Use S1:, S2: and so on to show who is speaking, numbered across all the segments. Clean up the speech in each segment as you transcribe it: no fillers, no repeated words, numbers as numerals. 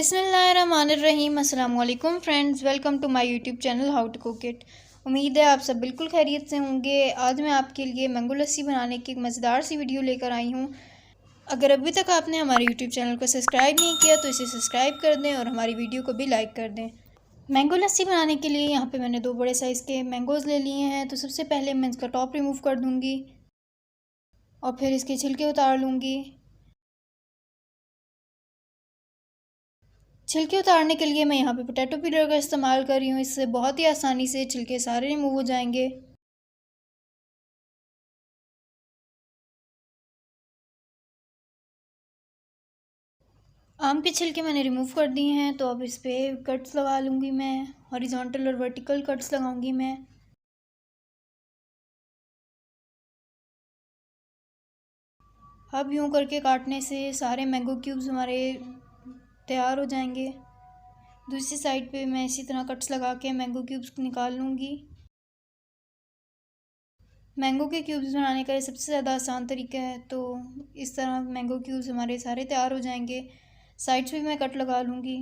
S1: बिस्मिल्लाहिर्रहमानिर्रहीम। अस्सलाम वालेकुम friends, welcome to my YouTube channel how to cook it. उम्मीद है आप सब बिल्कुल खैरियत से होंगे। आज मैं आपके लिए मैंगो लस्सी बनाने की एक मज़ेदार सी वीडियो लेकर आई हूँ। अगर अभी तक आपने हमारे यूट्यूब चैनल को सब्सक्राइब नहीं किया तो इसे सब्सक्राइब कर दें और हमारी वीडियो को भी लाइक कर दें। मैंगो लस्सी बनाने के लिए यहाँ पर मैंने 2 बड़े साइज़ के मैंगोज़ ले लिए हैं। तो सबसे पहले मैं इसका टॉप रिमूव कर दूँगी और फिर इसके छिलके उतार लूँगी। छिलके उतारने के लिए मैं यहाँ पे पोटैटो पीलर का इस्तेमाल कर रही हूँ। इससे बहुत ही आसानी से छिलके सारे रिमूव हो जाएंगे। आम के छिलके मैंने रिमूव कर दिए हैं। तो अब इस पर कट्स लगा लूँगी मैं। हॉरिजॉन्टल और वर्टिकल कट्स लगाऊंगी मैं। अब यूँ करके काटने से सारे मैंगो क्यूब्स हमारे तैयार हो जाएंगे। दूसरी साइड पे मैं इसी तरह कट्स लगा के मैंगो क्यूब्स निकाल लूँगी। मैंगो के क्यूब्स बनाने का ये सबसे ज़्यादा आसान तरीका है। तो इस तरह मैंगो क्यूब्स हमारे सारे तैयार हो जाएंगे। साइड्स पे मैं कट लगा लूँगी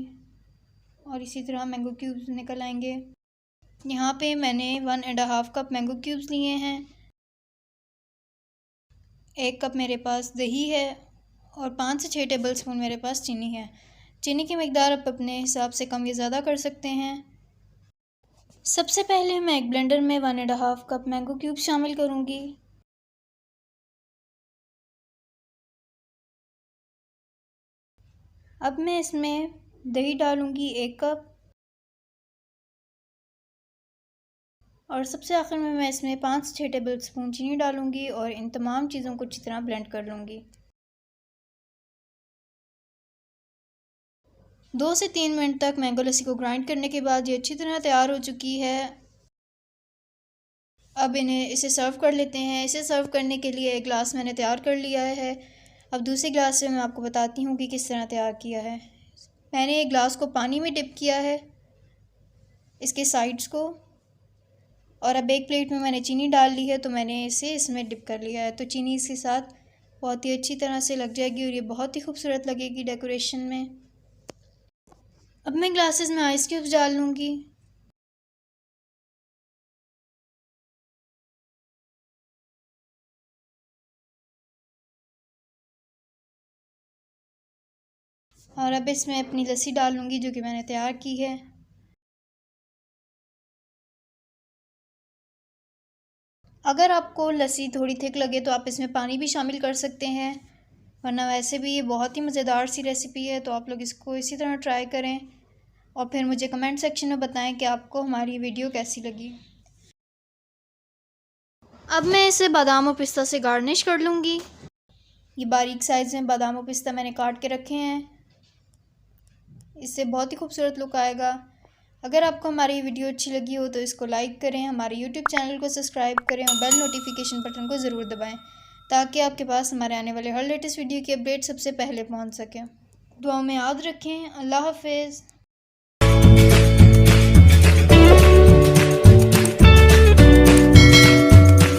S1: और इसी तरह मैंगो क्यूब्स निकल आएंगे। यहाँ पे मैंने 1.5 कप मैंगो क्यूब्स लिए हैं। 1 कप मेरे पास दही है और 5 से 6 टेबल स्पून मेरे पास चीनी है। चीनी की मिकदार आप अपने हिसाब से कम या ज़्यादा कर सकते हैं। सबसे पहले मैं एक ब्लेंडर में 1.5 कप मैंगो क्यूब शामिल करूँगी। अब मैं इसमें दही डालूँगी 1 कप और सबसे आखिर में मैं इसमें 5 से 6 टेबल स्पून चीनी डालूँगी और इन तमाम चीज़ों को अच्छी तरह ब्लेंड कर लूँगी। 2 से 3 मिनट तक मैंगो लस्सी को ग्राइंड करने के बाद ये अच्छी तरह तैयार हो चुकी है। अब इसे सर्व कर लेते हैं। इसे सर्व करने के लिए एक गिलास मैंने तैयार कर लिया है। अब दूसरे गिलास से मैं आपको बताती हूँ कि किस तरह तैयार किया है। मैंने एक गिलास को पानी में डिप किया है, इसके साइड्स को, और अब एक प्लेट में मैंने चीनी डाल ली है। तो मैंने इसे इसमें डिप कर लिया है। तो चीनी इसके साथ बहुत ही अच्छी तरह से लग जाएगी और ये बहुत ही खूबसूरत लगेगी डेकोरेशन में। अब मैं ग्लासेस में आइस क्यूब्स डाल लूँगी। और अब इसमें अपनी लस्सी डाल लूँगी जो कि मैंने तैयार की है। अगर आपको लस्सी थोड़ी थिक लगे तो आप इसमें पानी भी शामिल कर सकते हैं, वरना वैसे भी ये बहुत ही मज़ेदार सी रेसिपी है। तो आप लोग इसको इसी तरह ट्राई करें और फिर मुझे कमेंट सेक्शन में बताएं कि आपको हमारी वीडियो कैसी लगी। अब मैं इसे बादाम और पिस्ता से गार्निश कर लूँगी। ये बारीक साइज़ में बादाम और पिस्ता मैंने काट के रखे हैं। इससे बहुत ही खूबसूरत लुक आएगा। अगर आपको हमारी वीडियो अच्छी लगी हो तो इसको लाइक करें, हमारे यूट्यूब चैनल को सब्सक्राइब करें और बेल नोटिफिकेशन बटन को ज़रूर दबाएं ताकि आपके पास हमारे आने वाले हर लेटेस्ट वीडियो की अपडेट सबसे पहले पहुंच सके। दुआओं में याद रखें। अल्लाह हाफ़िज़।